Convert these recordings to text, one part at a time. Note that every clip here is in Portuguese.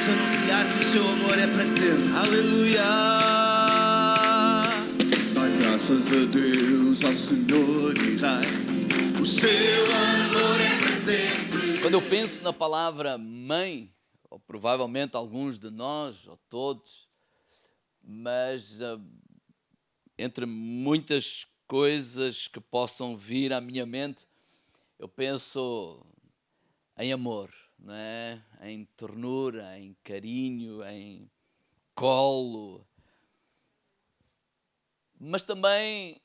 Vamos anunciar que o seu amor é para sempre. Aleluia. Dai graças a Deus, ao Senhor e Rei. O seu amor é para sempre. Quando eu penso na palavra mãe, ou provavelmente alguns de nós, ou todos, mas entre muitas coisas que possam vir à minha mente, eu penso em amor, não é? Em ternura, em carinho, em colo. Mas também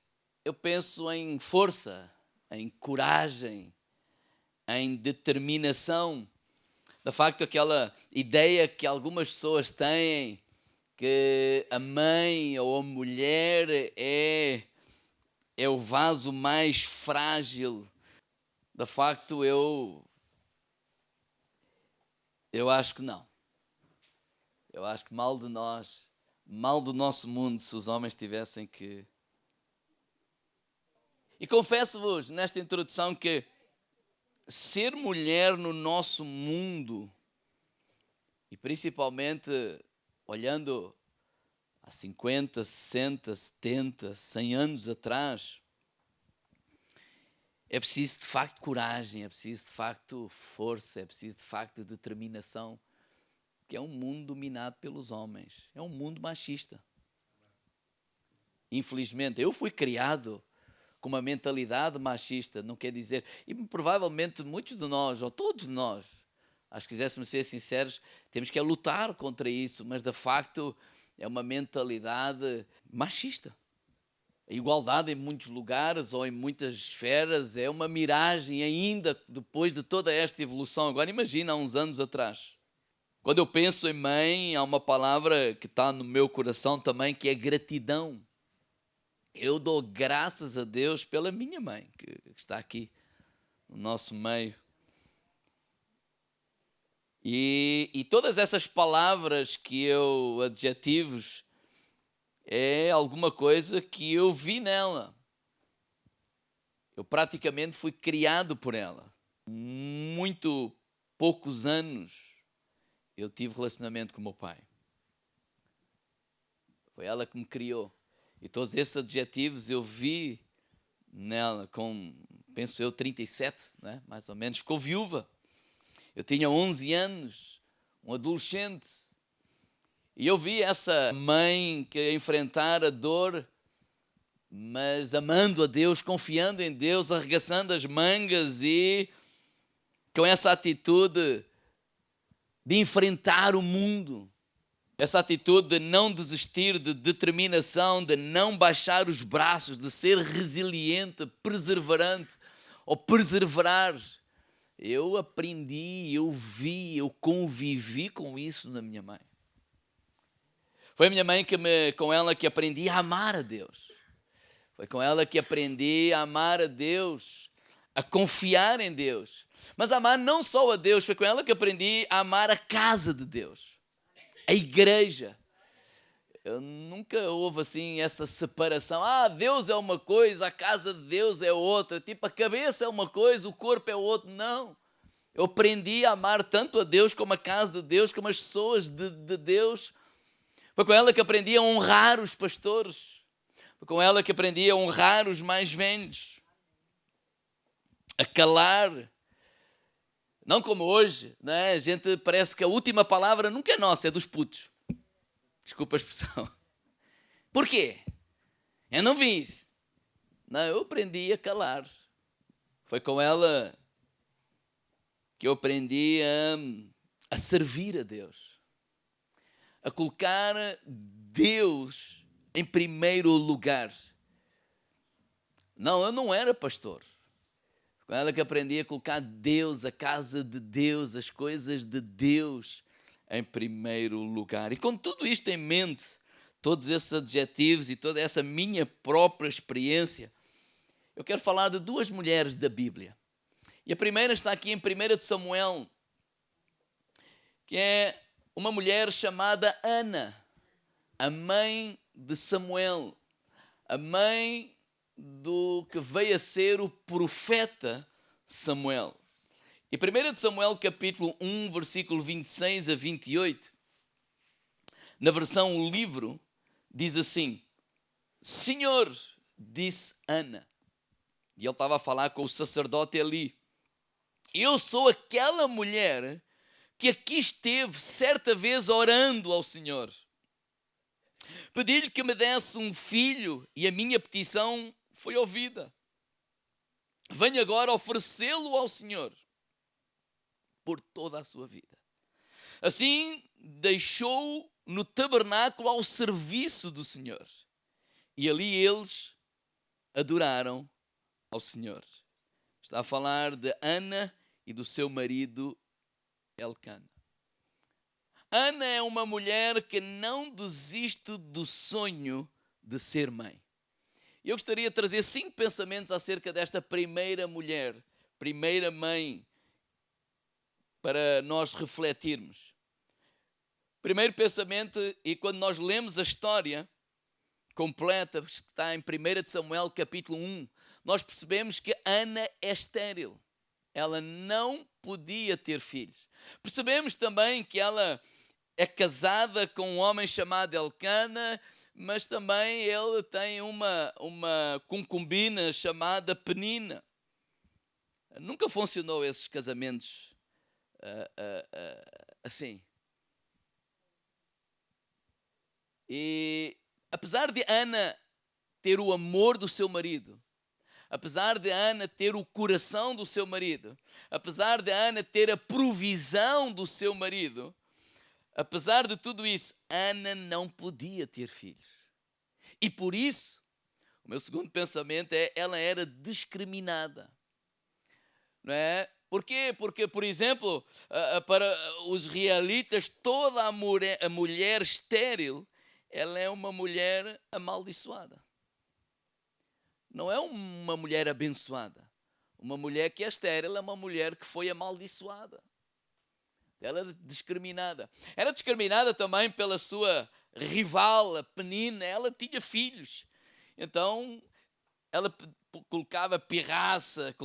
eu penso em força, em coragem, em determinação. De facto, aquela ideia que algumas pessoas têm que a mãe ou a mulher é o vaso mais frágil. De facto, eu acho que não. Eu acho que mal de nós, mal do nosso mundo, se os homens tivessem que... E confesso-vos nesta introdução que ser mulher no nosso mundo, e principalmente olhando há 50, 60, 70, 100 anos atrás, é preciso de facto coragem, é preciso de facto força, é preciso de facto determinação, que é um mundo dominado pelos homens, é um mundo machista. Infelizmente, eu fui criado com uma mentalidade machista, não quer dizer, e provavelmente muitos de nós, ou todos nós, acho que quiséssemos ser sinceros, temos que lutar contra isso, mas de facto é uma mentalidade machista. A igualdade em muitos lugares ou em muitas esferas é uma miragem ainda depois de toda esta evolução. Agora imagina há uns anos atrás. Quando eu penso em mãe, há uma palavra que está no meu coração também, que é gratidão. Eu dou graças a Deus pela minha mãe, que está aqui no nosso meio. E todas essas palavras adjetivos, é alguma coisa que eu vi nela. Eu praticamente fui criado por ela. Muito poucos anos eu tive relacionamento com o meu pai. Foi ela que me criou. E todos esses adjetivos eu vi nela com, penso eu, 37, né? Mais ou menos. Ficou viúva. Eu tinha 11 anos, um adolescente. E eu vi essa mãe que ia enfrentar a dor, mas amando a Deus, confiando em Deus, arregaçando as mangas e com essa atitude de enfrentar o mundo. Essa atitude de não desistir, de determinação, de não baixar os braços, de ser resiliente, perseverante ou perseverar. Eu aprendi, eu vi, eu convivi com isso na minha mãe. Foi a minha mãe com ela que aprendi a amar a Deus. Foi com ela que aprendi a amar a Deus, a confiar em Deus. Mas amar não só a Deus, foi com ela que aprendi a amar a casa de Deus, a igreja. Eu nunca houve assim essa separação. Deus é uma coisa, a casa de Deus é outra. Tipo, a cabeça é uma coisa, o corpo é outra. Não. Eu aprendi a amar tanto a Deus como a casa de Deus, como as pessoas de Deus. Foi com ela que aprendi a honrar os pastores. Foi com ela que aprendi a honrar os mais velhos. A calar. Não como hoje, né? A gente parece que a última palavra nunca é nossa, é dos putos. Desculpa a expressão. Por quê? Eu não fiz. Não, eu aprendi a calar. Foi com ela que eu aprendi a servir a Deus. A colocar Deus em primeiro lugar. Não, eu não era pastor. Com ela que aprendi a colocar Deus, a casa de Deus, as coisas de Deus em primeiro lugar. E com tudo isto em mente, todos esses adjetivos e toda essa minha própria experiência, eu quero falar de duas mulheres da Bíblia. E a primeira está aqui em 1 de Samuel, que é uma mulher chamada Ana, a mãe de Samuel, a mãe do que veio a ser o profeta Samuel. E 1 Samuel capítulo 1, versículo 26 a 28, na versão O Livro, diz assim: Senhor, disse Ana, e ele estava a falar com o sacerdote Eli, eu sou aquela mulher que aqui esteve certa vez orando ao Senhor. Pedi-lhe que me desse um filho e a minha petição foi ouvida. Venho agora oferecê-lo ao Senhor por toda a sua vida. Assim, deixou-o no tabernáculo ao serviço do Senhor. E ali eles adoraram ao Senhor. Está a falar de Ana e do seu marido Elcana. Ana é uma mulher que não desiste do sonho de ser mãe. Eu gostaria de trazer 5 pensamentos acerca desta primeira mulher, primeira mãe, para nós refletirmos. Primeiro pensamento, e quando nós lemos a história completa, que está em 1 Samuel capítulo 1, nós percebemos que Ana é estéril. Ela não podia ter filhos. Percebemos também que ela é casada com um homem chamado Elcana, mas também ele tem uma concubina chamada Penina. Nunca funcionou esses casamentos assim. E apesar de Ana ter o amor do seu marido, apesar de Ana ter o coração do seu marido, apesar de Ana ter a provisão do seu marido, apesar de tudo isso, Ana não podia ter filhos. E por isso, o meu segundo pensamento é, ela era discriminada. Não é? Por quê? Porque, por exemplo, para os israelitas, toda a mulher estéril, ela é uma mulher amaldiçoada. Não é uma mulher abençoada. Uma mulher que é estéril é uma mulher que foi amaldiçoada. Ela era discriminada. Era discriminada também pela sua rival, a Penina. Ela tinha filhos. Então, ela colocava pirraça,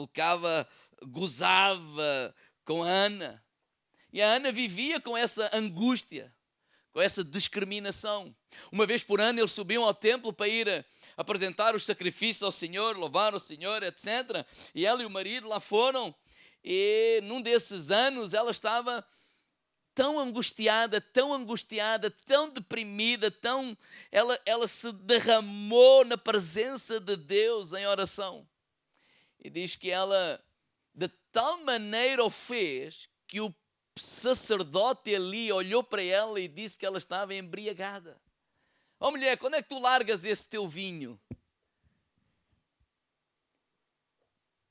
gozava com a Ana. E a Ana vivia com essa angústia, com essa discriminação. Uma vez por ano, eles subiam ao templo para ir apresentar os sacrifícios ao Senhor, louvar o Senhor, etc. E ela e o marido lá foram. E num desses anos, ela estava tão angustiada, tão deprimida, ela se derramou na presença de Deus em oração. E diz que ela de tal maneira o fez que o sacerdote ali olhou para ela e disse que ela estava embriagada. Ó mulher, quando é que tu largas esse teu vinho?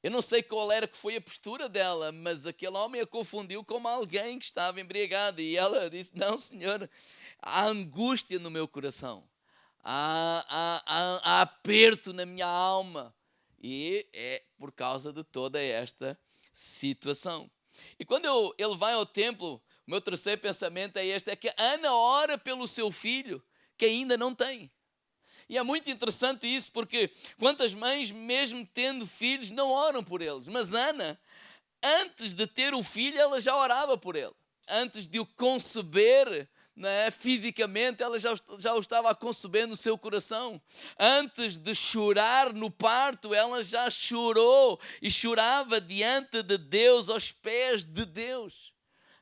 Eu não sei qual era que foi a postura dela, mas aquele homem a confundiu como alguém que estava embriagado. E ela disse, não senhor, há angústia no meu coração. Há aperto na minha alma. E é por causa de toda esta situação. E quando ele vai ao templo, o meu terceiro pensamento é este, é que Ana ora pelo seu filho, que ainda não tem. E é muito interessante isso, porque quantas mães, mesmo tendo filhos, não oram por eles. Mas Ana, antes de ter o filho, ela já orava por ele. Antes de o conceber, né, fisicamente, ela já o estava a conceber no seu coração. Antes de chorar no parto, ela já chorou e chorava diante de Deus, aos pés de Deus.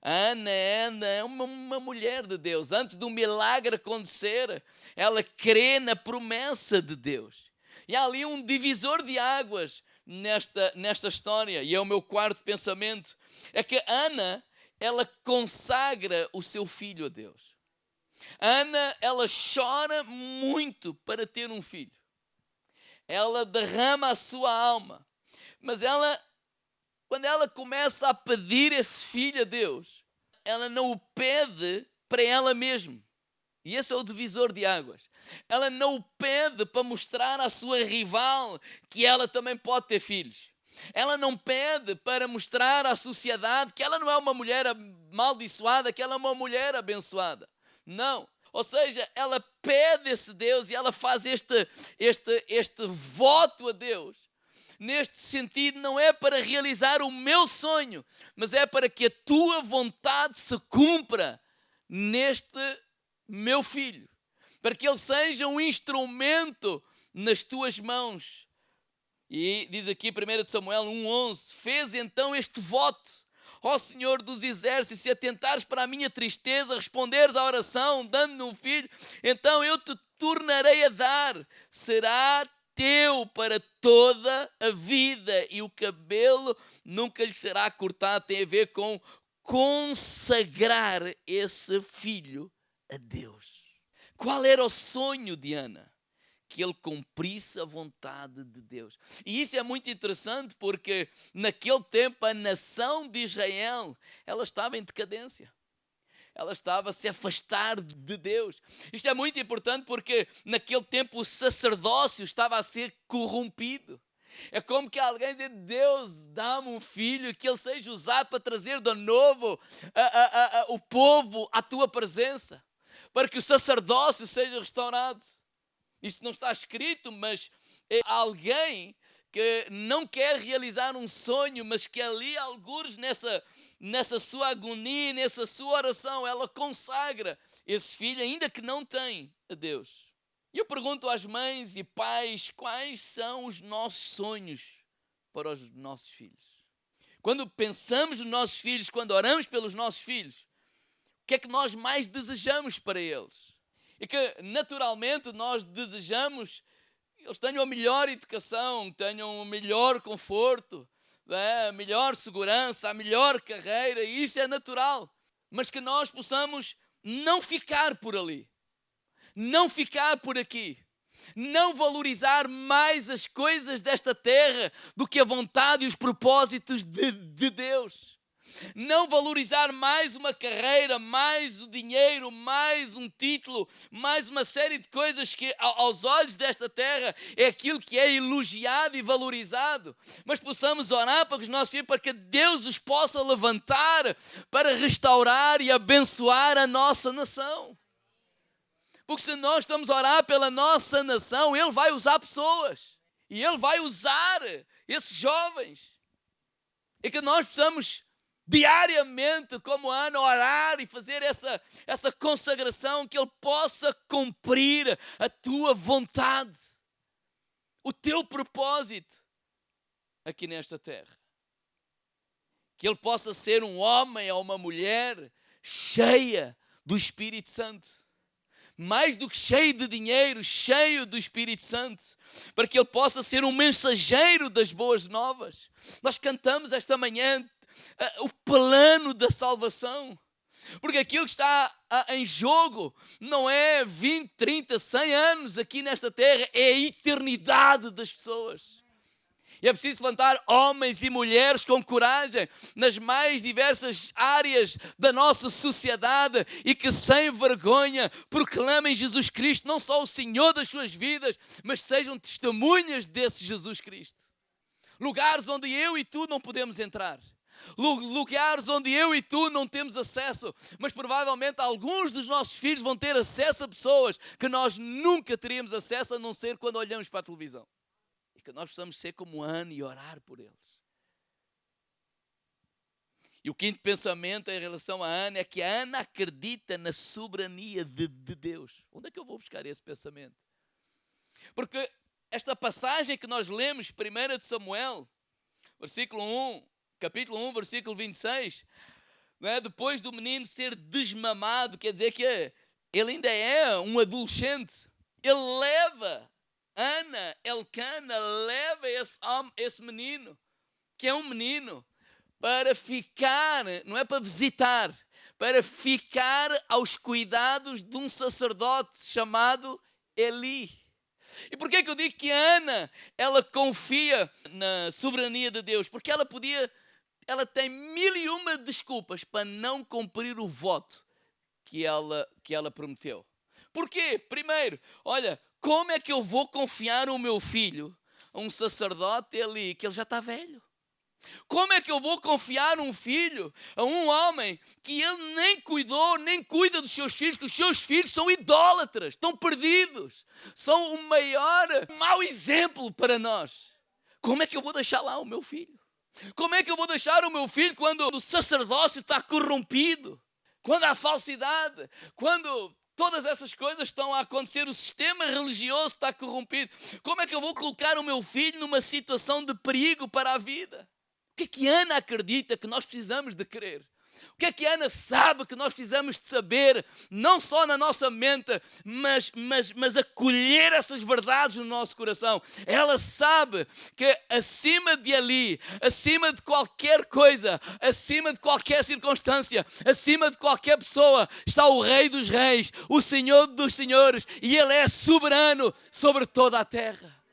Ana é uma mulher de Deus. Antes do milagre acontecer, ela crê na promessa de Deus. E há ali um divisor de águas nesta história. E é o meu quarto pensamento. É que Ana, ela consagra o seu filho a Deus. Ana, ela chora muito para ter um filho. Ela derrama a sua alma. Mas quando ela começa a pedir esse filho a Deus, ela não o pede para ela mesma. E esse é o divisor de águas. Ela não o pede para mostrar à sua rival que ela também pode ter filhos. Ela não pede para mostrar à sociedade que ela não é uma mulher amaldiçoada, que ela é uma mulher abençoada. Não. Ou seja, ela pede esse Deus e ela faz este voto a Deus, neste sentido, não é para realizar o meu sonho, mas é para que a tua vontade se cumpra neste meu filho, para que ele seja um instrumento nas tuas mãos. E diz aqui 1 Samuel 1:11, fez então este voto: ó Senhor dos exércitos, se atentares para a minha tristeza, responderes à oração, dando-me um filho, então eu te tornarei a dar, será teu para toda a vida, e o cabelo nunca lhe será cortado. Tem a ver com consagrar esse filho a Deus. Qual era o sonho de Ana? Que ele cumprisse a vontade de Deus. E isso é muito interessante porque naquele tempo a nação de Israel, ela estava em decadência. Ela estava a se afastar de Deus. Isto é muito importante porque naquele tempo o sacerdócio estava a ser corrompido. É como que alguém diz: Deus, dá-me um filho, que ele seja usado para trazer de novo o povo à tua presença, para que o sacerdócio seja restaurado. Isso não está escrito, mas é alguém que não quer realizar um sonho, mas que ali, algures nessa sua agonia, nessa sua oração, ela consagra esse filho, ainda que não tem, a Deus. E eu pergunto às mães e pais, quais são os nossos sonhos para os nossos filhos? Quando pensamos nos nossos filhos, quando oramos pelos nossos filhos, o que é que nós mais desejamos para eles? E que naturalmente nós desejamos que eles tenham a melhor educação, tenham o melhor conforto, a melhor segurança, a melhor carreira, e isso é natural. Mas que nós possamos não ficar por ali, não ficar por aqui, não valorizar mais as coisas desta terra do que a vontade e os propósitos de Deus. Não valorizar mais uma carreira, mais o dinheiro, mais um título, mais uma série de coisas que aos olhos desta terra é aquilo que é elogiado e valorizado. Mas possamos orar para que os nossos filhos, para que Deus os possa levantar para restaurar e abençoar a nossa nação. Porque se nós estamos a orar pela nossa nação, Ele vai usar pessoas. E Ele vai usar esses jovens. E que nós possamos diariamente, como Ana, orar e fazer essa consagração, que Ele possa cumprir a tua vontade, o teu propósito aqui nesta terra. Que Ele possa ser um homem ou uma mulher cheia do Espírito Santo. Mais do que cheio de dinheiro, cheio do Espírito Santo, para que Ele possa ser um mensageiro das boas novas. Nós cantamos esta manhã o plano da salvação, porque aquilo que está em jogo não é 20, 30, 100 anos aqui nesta terra, é a eternidade das pessoas. E é preciso levantar homens e mulheres com coragem nas mais diversas áreas da nossa sociedade e que sem vergonha proclamem Jesus Cristo, não só o Senhor das suas vidas, mas sejam testemunhas desse Jesus Cristo. Lugares onde eu e tu não podemos entrar. Lugares onde eu e tu não temos acesso, mas provavelmente alguns dos nossos filhos vão ter acesso a pessoas que nós nunca teríamos acesso, a não ser quando olhamos para a televisão. E que nós possamos ser como Ana e orar por eles. E o quinto pensamento em relação a Ana é que a Ana acredita na soberania de Deus. Onde é que eu vou buscar esse pensamento? Porque esta passagem que nós lemos, 1 Samuel, capítulo 1, versículo 26, depois do menino ser desmamado, quer dizer que ele ainda é um adolescente, ele leva Elcana leva esse menino, que é um menino, para ficar, não é para visitar, para ficar aos cuidados de um sacerdote chamado Eli. E por que é que eu digo que a Ana, ela confia na soberania de Deus? Porque ela tem 1001 desculpas para não cumprir o voto que ela prometeu. Porquê? Primeiro, olha, como é que eu vou confiar o meu filho a um sacerdote ali, que ele já está velho? Como é que eu vou confiar um filho a um homem que ele nem cuidou, nem cuida dos seus filhos, que os seus filhos são idólatras, estão perdidos, são o maior mau exemplo para nós? como é que eu vou deixar lá o meu filho? Como é que eu vou deixar o meu filho quando o sacerdócio está corrompido? Quando há falsidade? Quando todas essas coisas estão a acontecer, o sistema religioso está corrompido. Como é que eu vou colocar o meu filho numa situação de perigo para a vida? O que é que Ana acredita que nós precisamos de crer? O que é que Ana sabe que nós precisamos de saber, não só na nossa mente, mas acolher essas verdades no nosso coração? Ela sabe que acima de ali, acima de qualquer coisa, acima de qualquer circunstância, acima de qualquer pessoa, está o Rei dos Reis, o Senhor dos Senhores, e Ele é soberano sobre toda a terra.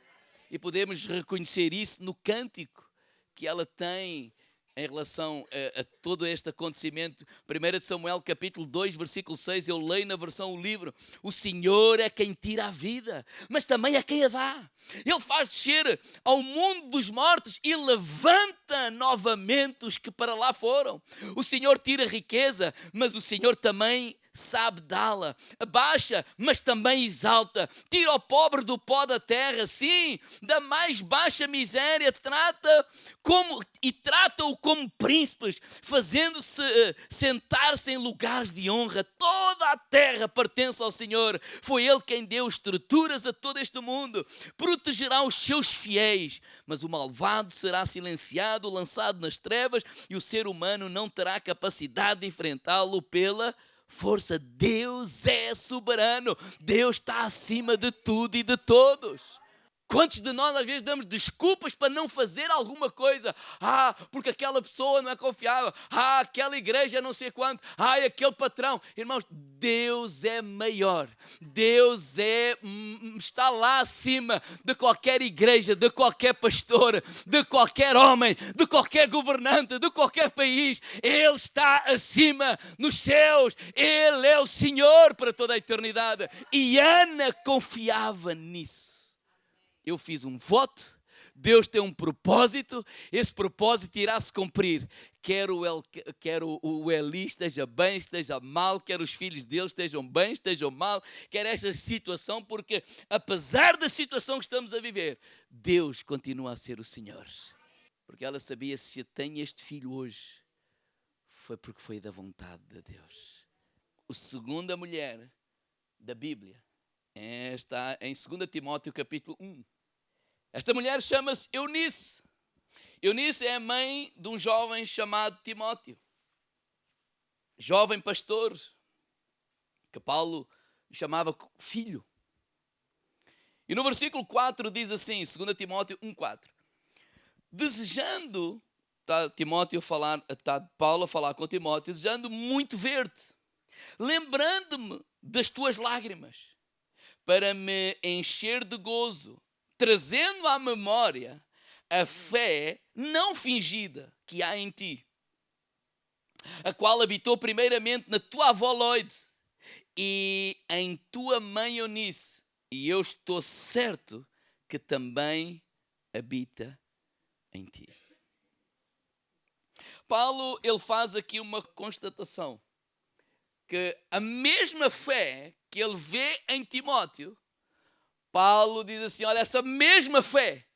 E podemos reconhecer isso no cântico que ela tem em relação a todo este acontecimento. 1 Samuel capítulo 2, versículo 6, eu leio na versão o livro: o Senhor é quem tira a vida, mas também é quem a dá. Ele faz descer ao mundo dos mortos e levanta novamente os que para lá foram. O Senhor tira a riqueza, mas o Senhor também sabe dá-la. Abaixa, mas também exalta. Tira o pobre do pó da terra, sim, da mais baixa miséria, trata-o como príncipes, fazendo-se sentar-se em lugares de honra. Toda a terra pertence ao Senhor. Foi Ele quem deu estruturas a todo este mundo. Protegerá os seus fiéis, mas o malvado será silenciado, lançado nas trevas, e o ser humano não terá capacidade de enfrentá-lo pela força. Deus é soberano. Deus está acima de tudo e de todos. Quantos de nós às vezes damos desculpas para não fazer alguma coisa? Porque aquela pessoa não é confiável. Aquela igreja não sei quanto. Aquele patrão. Irmãos, Deus é maior. Deus está lá acima de qualquer igreja, de qualquer pastor, de qualquer homem, de qualquer governante, de qualquer país. Ele está acima nos céus. Ele é o Senhor para toda a eternidade. E Ana confiava nisso. Eu fiz um voto, Deus tem um propósito, esse propósito irá se cumprir. Quer o Eli esteja bem, esteja mal, quer os filhos dele estejam bem, estejam mal, quer essa situação, porque apesar da situação que estamos a viver, Deus continua a ser o Senhor. Porque ela sabia, se tem este filho hoje, foi porque foi da vontade de Deus. A segunda mulher da Bíblia está em 2 Timóteo capítulo 1. Esta mulher chama-se Eunice. Eunice é a mãe de um jovem chamado Timóteo. Jovem pastor, que Paulo chamava filho. E no versículo 4 diz assim, 2 Timóteo 1,4. Desejando, está Paulo a falar com Timóteo, desejando muito ver-te, lembrando-me das tuas lágrimas, para me encher de gozo, trazendo à memória a fé não fingida que há em ti, a qual habitou primeiramente na tua avó Loide e em tua mãe Eunice, e eu estou certo que também habita em ti. Paulo, ele faz aqui uma constatação, que a mesma fé que ele vê em Timóteo, Paulo diz assim, olha, essa mesma fé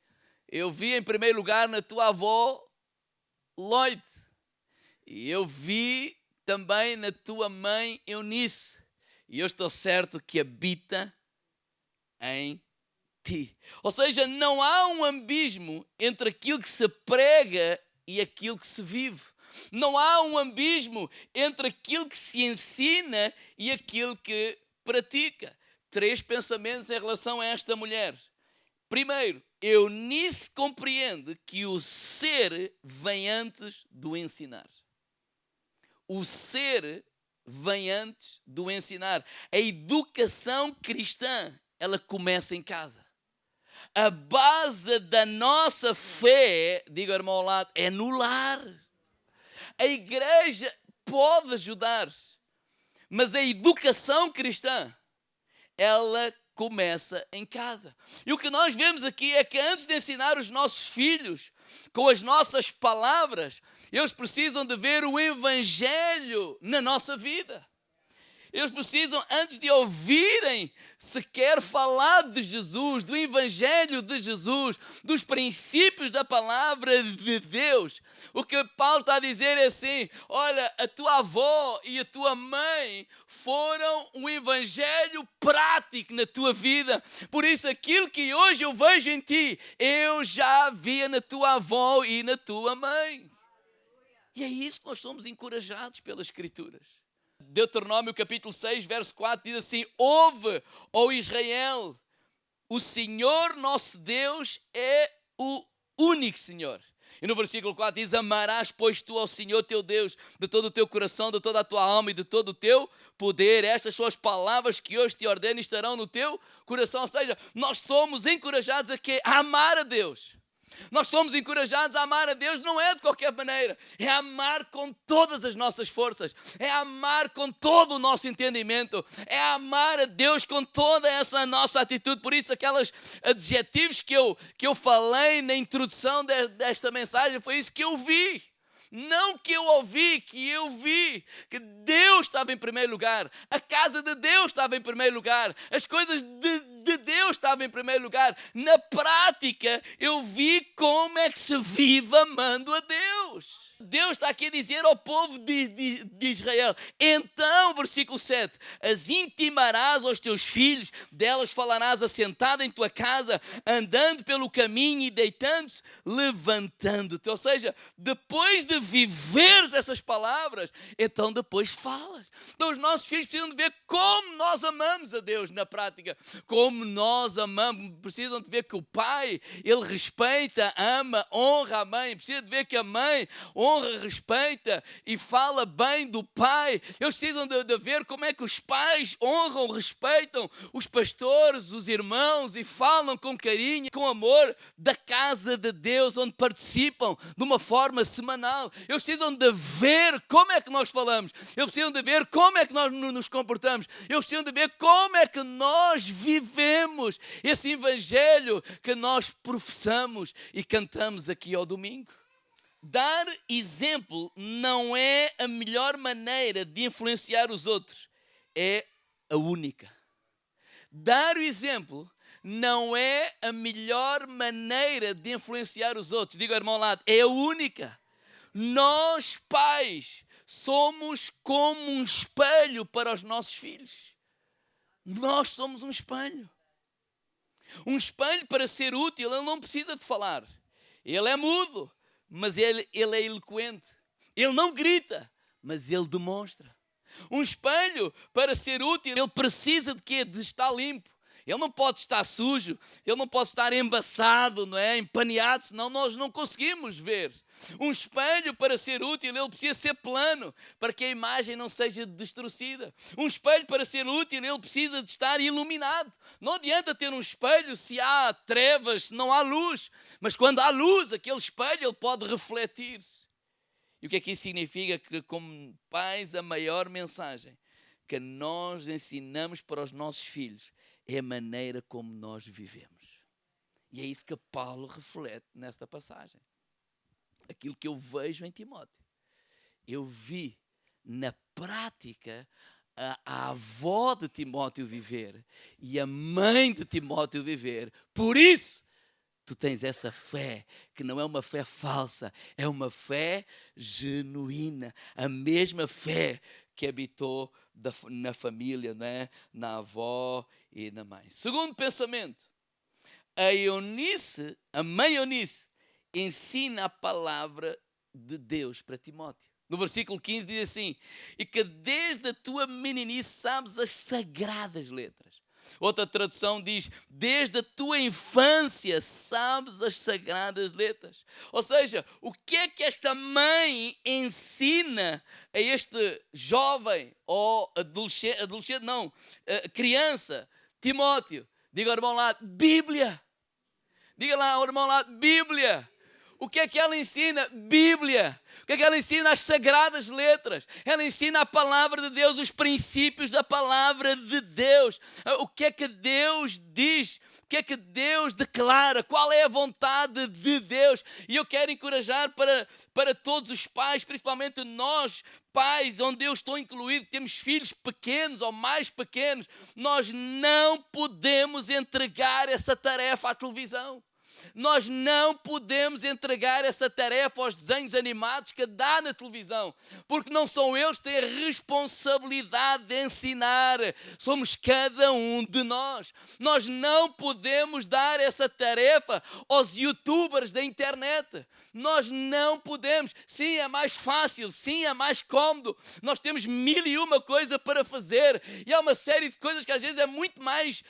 eu vi em primeiro lugar na tua avó Loide, e eu vi também na tua mãe Eunice, e eu estou certo que habita em ti. Ou seja, não há um abismo entre aquilo que se prega e aquilo que se vive. Não há um abismo entre aquilo que se ensina e aquilo que pratica. 3 pensamentos em relação a esta mulher. Primeiro, Eunice compreende que o ser vem antes do ensinar. O ser vem antes do ensinar. A educação cristã, ela começa em casa. A base da nossa fé, diga ao irmão ao lado, é no lar. A igreja pode ajudar, mas a educação cristã, ela começa em casa. E o que nós vemos aqui é que antes de ensinar os nossos filhos com as nossas palavras, eles precisam de ver o Evangelho na nossa vida. Eles precisam, antes de ouvirem sequer falar de Jesus, do Evangelho de Jesus, dos princípios da palavra de Deus. O que Paulo está a dizer é assim: olha, a tua avó e a tua mãe foram um Evangelho prático na tua vida. Por isso, aquilo que hoje eu vejo em ti, eu já via na tua avó e na tua mãe. E é isso que nós somos encorajados pelas Escrituras. Deuteronômio capítulo 6, verso 4 diz assim: ouve, ó Israel, o Senhor nosso Deus é o único Senhor. E no versículo 4 diz: amarás, pois, tu ao Senhor teu Deus de todo o teu coração, de toda a tua alma e de todo o teu poder. Estas são as palavras que hoje te ordeno e estarão no teu coração. Ou seja, nós somos encorajados a amar a Deus. Nós somos encorajados a amar a Deus, não é de qualquer maneira, é amar com todas as nossas forças, é amar com todo o nosso entendimento, é amar a Deus com toda essa nossa atitude. Por isso, aqueles adjetivos que eu falei na introdução desta mensagem, foi isso que eu vi. Não que eu ouvi, que eu vi que Deus estava em primeiro lugar, a casa de Deus estava em primeiro lugar, as coisas de Deus estavam em primeiro lugar. Na prática, eu vi como é que se vive amando a Deus. Deus está aqui a dizer ao povo de Israel: então, versículo 7, as intimarás aos teus filhos, delas falarás assentado em tua casa, andando pelo caminho e deitando-se, levantando-te. Ou seja, depois de viveres essas palavras, então depois falas. Então os nossos filhos precisam de ver como nós amamos a Deus na prática, como nós amamos. Precisam de ver que o pai, ele respeita, ama, honra a mãe. Precisam de ver que a mãe honra, respeita e fala bem do pai. Eles precisam de ver como é que os pais honram, respeitam os pastores, os irmãos, e falam com carinho, com amor da casa de Deus, onde participam de uma forma semanal. Eles precisam de ver como é que nós falamos. Eles precisam de ver como é que nós nos comportamos. Eles precisam de ver como é que nós vivemos esse evangelho que nós professamos e cantamos aqui ao domingo. Dar exemplo não é a melhor maneira de influenciar os outros, é a única. Dar o exemplo não é a melhor maneira de influenciar os outros. Diga ao irmão ao lado, é a única. Nós, pais, somos como um espelho para os nossos filhos. Nós somos um espelho. Um espelho, para ser útil, ele não precisa de falar. Ele é mudo, mas ele é eloquente. Ele não grita, mas ele demonstra. Um espelho, para ser útil, ele precisa de quê? De estar limpo. Ele não pode estar sujo, ele não pode estar embaçado, não é? Empaneado, senão nós não conseguimos ver. Um espelho, para ser útil, ele precisa ser plano, para que a imagem não seja destruída. Um espelho, para ser útil, ele precisa de estar iluminado. Não adianta ter um espelho se há trevas, se não há luz. Mas quando há luz, aquele espelho ele pode refletir-se. E o que é que isso significa? Que, como pais, a maior mensagem que nós ensinamos para os nossos filhos é a maneira como nós vivemos. E é isso que Paulo reflete nesta passagem. Aquilo que eu vejo em Timóteo. Eu vi na prática a avó de Timóteo viver e a mãe de Timóteo viver. Por isso, tu tens essa fé, que não é uma fé falsa, é uma fé genuína. A mesma fé que habitou na família, né? Na avó e na mãe. Segundo pensamento, a mãe Eunice, ensina a palavra de Deus para Timóteo. No versículo 15 diz assim: e que desde a tua meninice sabes as sagradas letras. Outra tradução diz: desde a tua infância sabes as sagradas letras. Ou seja, o que é que esta mãe ensina a este jovem ou criança, Timóteo? Diga ao irmão lá, Bíblia. Diga lá ao irmão lá, Bíblia. O que é que ela ensina? Bíblia. O que é que ela ensina? As sagradas letras. Ela ensina a palavra de Deus, os princípios da palavra de Deus. O que é que Deus diz? O que é que Deus declara, qual é a vontade de Deus. E eu quero encorajar para todos os pais, principalmente nós, pais, onde eu estou incluído, temos filhos pequenos ou mais pequenos, nós não podemos entregar essa tarefa à televisão. Nós não podemos entregar essa tarefa aos desenhos animados que dá na televisão, porque não são eles que têm a responsabilidade de ensinar, somos cada um de nós. Nós não podemos dar essa tarefa aos youtubers da internet. Nós não podemos. Sim, é mais fácil, sim, é mais cômodo. Nós temos 1001 coisa para fazer e há uma série de coisas que às vezes é muito mais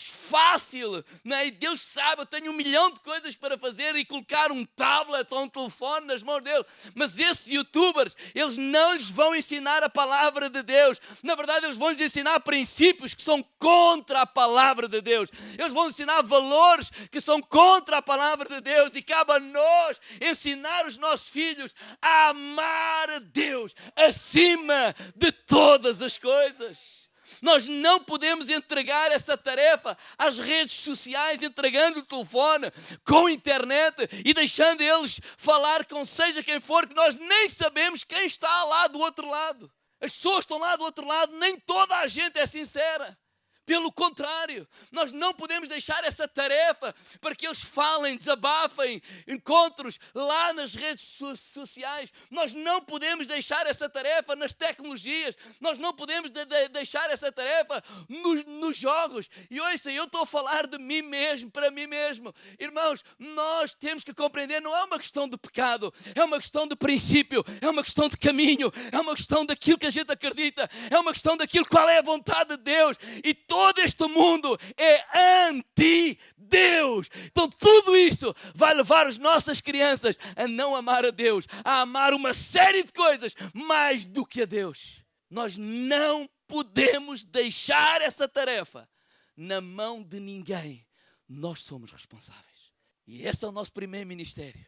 fácil, não é? E Deus sabe, eu tenho 1 milhão de coisas para fazer e colocar um tablet ou um telefone nas mãos deles, mas esses youtubers, eles não lhes vão ensinar a palavra de Deus. Na verdade, eles vão lhes ensinar princípios que são contra a palavra de Deus. Eles vão ensinar valores que são contra a palavra de Deus, e cabe a nós ensinar os nossos filhos a amar a Deus acima de todas as coisas. Nós não podemos entregar essa tarefa às redes sociais, entregando o telefone com a internet e deixando eles falar com seja quem for, que nós nem sabemos quem está lá do outro lado. As pessoas que estão lá do outro lado, nem toda a gente é sincera. Pelo contrário, nós não podemos deixar essa tarefa para que eles falem, desabafem, encontros lá nas redes sociais. Nós não podemos deixar essa tarefa nas tecnologias. Nós não podemos deixar essa tarefa nos jogos. E ouça, eu estou a falar de mim mesmo, para mim mesmo. Irmãos, nós temos que compreender, não é uma questão de pecado, é uma questão de princípio, é uma questão de caminho, é uma questão daquilo que a gente acredita, é uma questão daquilo qual é a vontade de Deus. E todo este mundo é anti-Deus. Então tudo isso vai levar as nossas crianças a não amar a Deus, a amar uma série de coisas mais do que a Deus. Nós não podemos deixar essa tarefa na mão de ninguém. Nós somos responsáveis. E esse é o nosso primeiro ministério.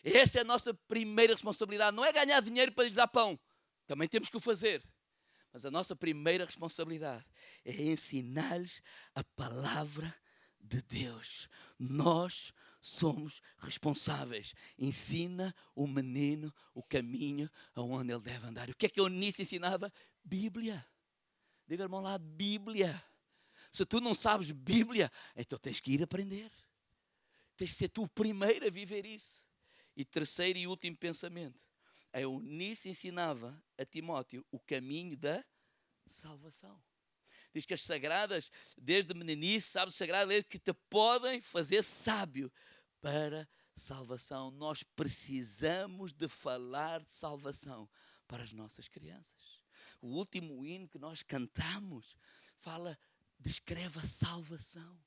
Essa é a nossa primeira responsabilidade. Não é ganhar dinheiro para lhes dar pão. Também temos que o fazer. Mas a nossa primeira responsabilidade é ensinar-lhes a palavra de Deus. Nós somos responsáveis. Ensina o menino o caminho aonde ele deve andar. O que é que eu nisso ensinava? Bíblia. Diga, irmão, lá, Bíblia. Se tu não sabes Bíblia, então tens que ir aprender. Tens que ser tu o primeiro a viver isso. E terceiro e último pensamento. A Eunice ensinava a Timóteo o caminho da salvação. Diz que as sagradas, desde meninice, sabes, sagrada lei que te podem fazer sábio para salvação. Nós precisamos de falar de salvação para as nossas crianças. O último hino que nós cantamos descreve a salvação.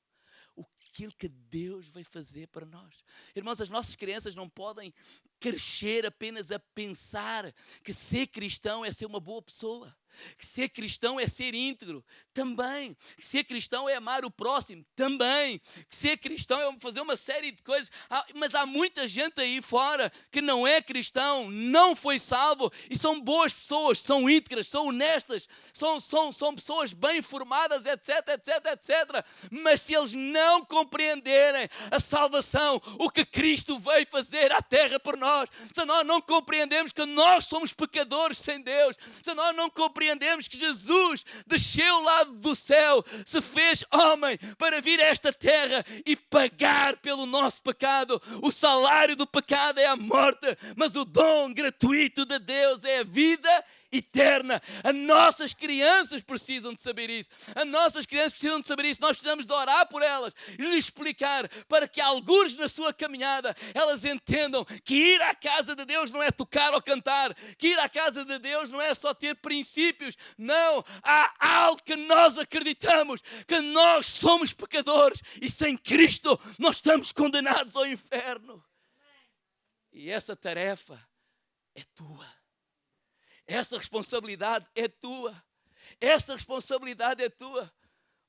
Aquilo que Deus vai fazer para nós. Irmãos, as nossas crianças não podem crescer apenas a pensar que ser cristão é ser uma boa pessoa. Que ser cristão é ser íntegro, também. Que ser cristão é amar o próximo, também. Que ser cristão é fazer uma série de coisas. Mas há muita gente aí fora que não é cristão, não foi salvo e são boas pessoas, são íntegras, são honestas, são pessoas bem formadas, etc, etc, etc. Mas se eles não compreenderem a salvação, o que Cristo veio fazer à terra por nós, se nós não compreendemos que nós somos pecadores sem Deus, se nós não compreendemos que Jesus desceu lá do céu, se fez homem para vir a esta terra e pagar pelo nosso pecado. O salário do pecado é a morte, mas o dom gratuito de Deus é a vida eterna. As nossas crianças precisam de saber isso. As nossas crianças precisam de saber isso. Nós precisamos de orar por elas e lhes explicar para que alguns na sua caminhada elas entendam que ir à casa de Deus não é tocar ou cantar, que ir à casa de Deus não é só ter princípios. Não, há algo que nós acreditamos, que nós somos pecadores e sem Cristo nós estamos condenados ao inferno. E essa tarefa é tua. Essa responsabilidade é tua. Essa responsabilidade é tua.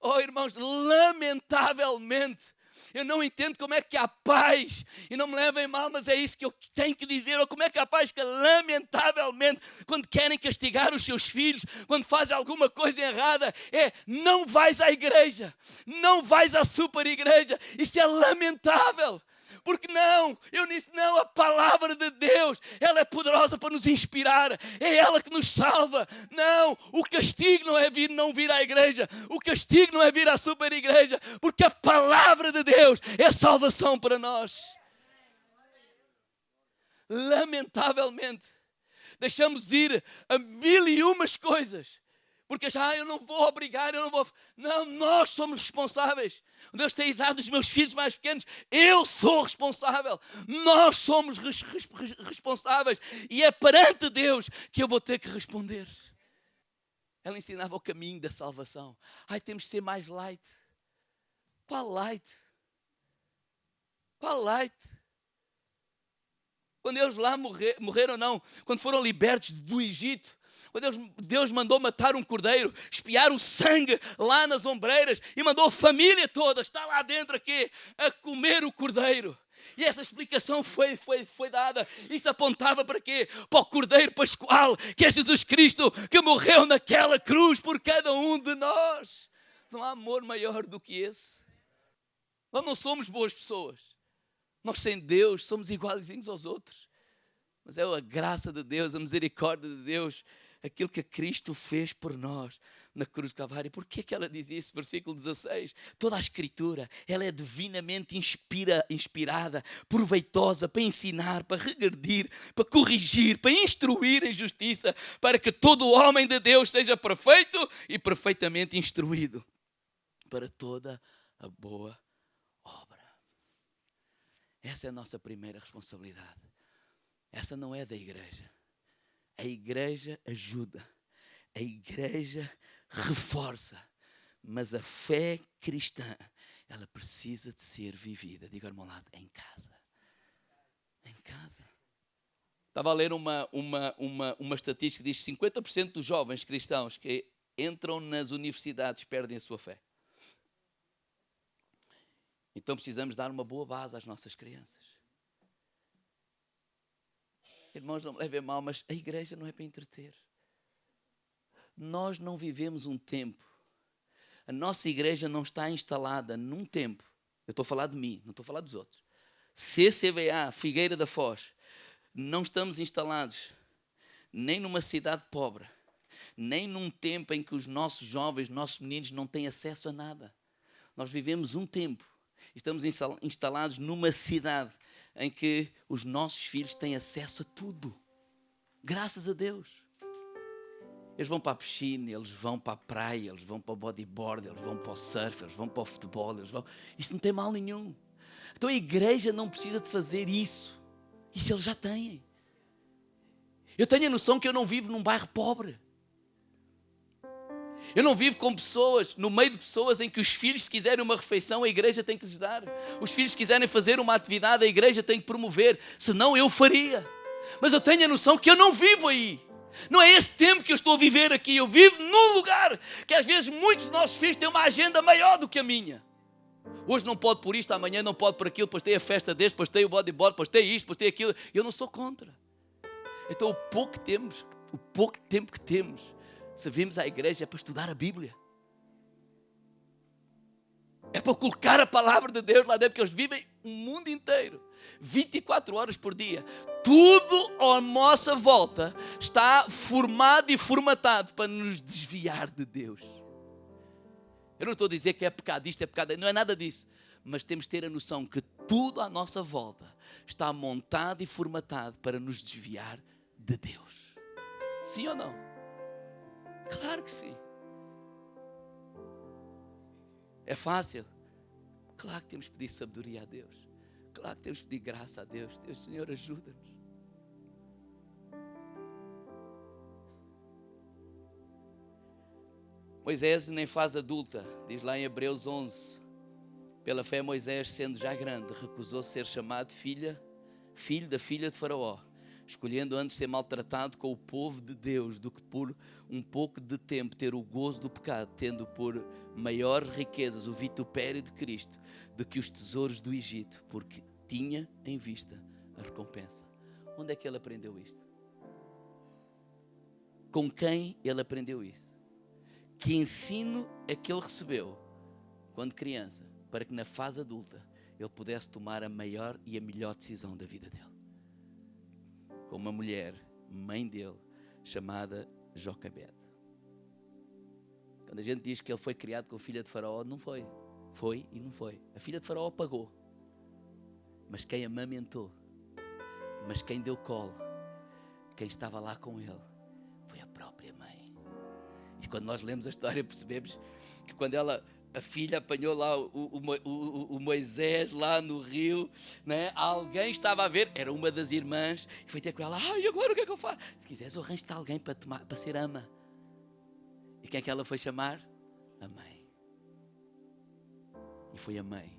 Oh, irmãos, lamentavelmente, Eu não entendo como é que há pais, e não me levem mal, mas é isso que eu tenho que dizer, ou como é que há pais que lamentavelmente, quando querem castigar os seus filhos, quando fazem alguma coisa errada, não vais à igreja, não vais à super igreja. Isso é lamentável. Porque não, eu disse não, a palavra de Deus, ela é poderosa para nos inspirar, é ela que nos salva. Não, o castigo não é não vir à igreja, o castigo não é vir à super igreja, porque a palavra de Deus é salvação para nós. Lamentavelmente, deixamos ir a 1001 coisas, porque eu não vou obrigar, eu não vou... Não, nós somos responsáveis. Deus tem dado os meus filhos mais pequenos, eu sou responsável. Nós somos responsáveis. E é perante Deus que eu vou ter que responder. Ela ensinava o caminho da salvação. Temos de ser mais light. Qual light? Qual light? Quando eles lá morreram, não. Quando foram libertos do Egito, quando Deus mandou matar um cordeiro, espiar o sangue lá nas ombreiras e mandou a família toda, está lá dentro aqui, a comer o cordeiro. E essa explicação foi dada. Isso apontava para quê? Para o cordeiro pascual, que é Jesus Cristo, que morreu naquela cruz por cada um de nós. Não há amor maior do que esse. Nós não somos boas pessoas. Nós sem Deus somos iguaizinhos aos outros. Mas é a graça de Deus, a misericórdia de Deus, aquilo que Cristo fez por nós na cruz do Calvário. Por que é que ela diz isso? Versículo 16. Toda a Escritura, ela é divinamente inspirada, proveitosa para ensinar, para regredir, para corrigir, para instruir em justiça, para que todo homem de Deus seja perfeito e perfeitamente instruído para toda a boa obra. Essa é a nossa primeira responsabilidade. Essa não é da igreja. A igreja ajuda, a igreja reforça, mas a fé cristã, ela precisa de ser vivida. Diga ao irmão lado, em casa. Em casa. Estava a ler uma estatística que diz que 50% dos jovens cristãos que entram nas universidades perdem a sua fé. Então precisamos dar uma boa base às nossas crianças. Irmãos, não me levem mal, mas a igreja não é para entreter. Nós não vivemos um tempo. A nossa igreja não está instalada num tempo. Eu estou a falar de mim, não estou a falar dos outros. CCBA, Figueira da Foz, não estamos instalados nem numa cidade pobre, nem num tempo em que os nossos jovens, nossos meninos não têm acesso a nada. Nós vivemos um tempo. Estamos instalados numa cidade em que os nossos filhos têm acesso a tudo. Graças a Deus. Eles vão para a piscina, eles vão para a praia, eles vão para o bodyboard, eles vão para o surf, eles vão para o futebol, Isso não tem mal nenhum. Então a igreja não precisa de fazer isso. Isso eles já têm. Eu tenho a noção que eu não vivo num bairro pobre. Eu não vivo com pessoas, no meio de pessoas em que os filhos, se quiserem uma refeição, a igreja tem que lhes dar. Os filhos, se quiserem fazer uma atividade, a igreja tem que promover. Senão eu faria. Mas eu tenho a noção que eu não vivo aí. Não é esse tempo que eu estou a viver aqui. Eu vivo num lugar que às vezes muitos dos nossos filhos têm uma agenda maior do que a minha. Hoje não pode por isto, amanhã não pode por aquilo, depois tem a festa deste, depois tem o bodyboard, depois tem isto, depois tem aquilo. Eu não sou contra. Então o pouco tempo que temos, servimos à igreja é para estudar a Bíblia. É para colocar a palavra de Deus lá dentro, porque eles vivem o mundo inteiro, 24 horas por dia. Tudo à nossa volta está formado e formatado para nos desviar de Deus. Eu não estou a dizer que é pecado, isto é pecado, não é nada disso. Mas temos de ter a noção que tudo à nossa volta está montado e formatado para nos desviar de Deus. Sim ou não? Claro que sim. É fácil? Claro que temos que pedir sabedoria a Deus. Claro que temos que pedir graça a Deus. Deus, Senhor, ajuda-nos. Moisés nem faz adulta, diz lá em Hebreus 11. Pela fé Moisés, sendo já grande, recusou ser chamado filho da filha de Faraó, escolhendo antes ser maltratado com o povo de Deus do que por um pouco de tempo ter o gozo do pecado, tendo por maior riquezas o vitupério de Cristo do que os tesouros do Egito, porque tinha em vista a recompensa. Onde é que ele aprendeu isto? Com quem ele aprendeu isso? Que ensino é que ele recebeu quando criança, para que na fase adulta ele pudesse tomar a maior e a melhor decisão da vida dele? Com uma mulher, mãe dele, chamada Joquebede. Quando a gente diz que ele foi criado com a filha de Faraó, não foi. Foi e não foi. A filha de Faraó pagou. Mas quem amamentou, mas quem deu colo, quem estava lá com ele, foi a própria mãe. E quando nós lemos a história, percebemos que quando a filha apanhou lá o Moisés lá no rio, né? Alguém estava a ver, era uma das irmãs, e foi ter com ela: e agora o que é que eu faço? Se quiseres, arranja-te alguém para ser ama. E quem é que ela foi chamar? A mãe. E foi a mãe.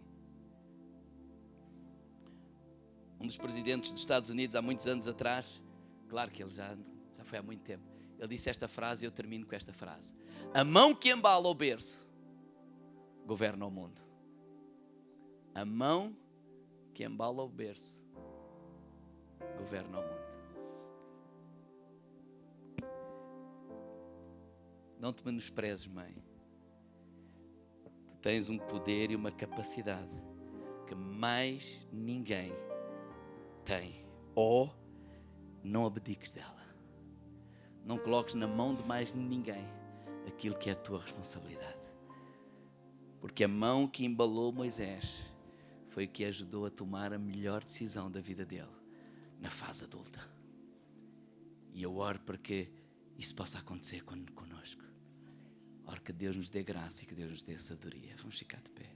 Um dos presidentes dos Estados Unidos, há muitos anos atrás, claro que ele já foi há muito tempo, ele disse esta frase e eu termino com esta frase: a mão que embala o berço governa o mundo. A mão que embala o berço governa o mundo. Não te menosprezes, mãe. Tu tens um poder e uma capacidade que mais ninguém tem. Ou não abdiques dela. Não coloques na mão de mais ninguém aquilo que é a tua responsabilidade. Porque a mão que embalou Moisés foi o que ajudou a tomar a melhor decisão da vida dele na fase adulta. E eu oro para que isso possa acontecer connosco. Oro que Deus nos dê graça e que Deus nos dê sabedoria. Vamos ficar de pé.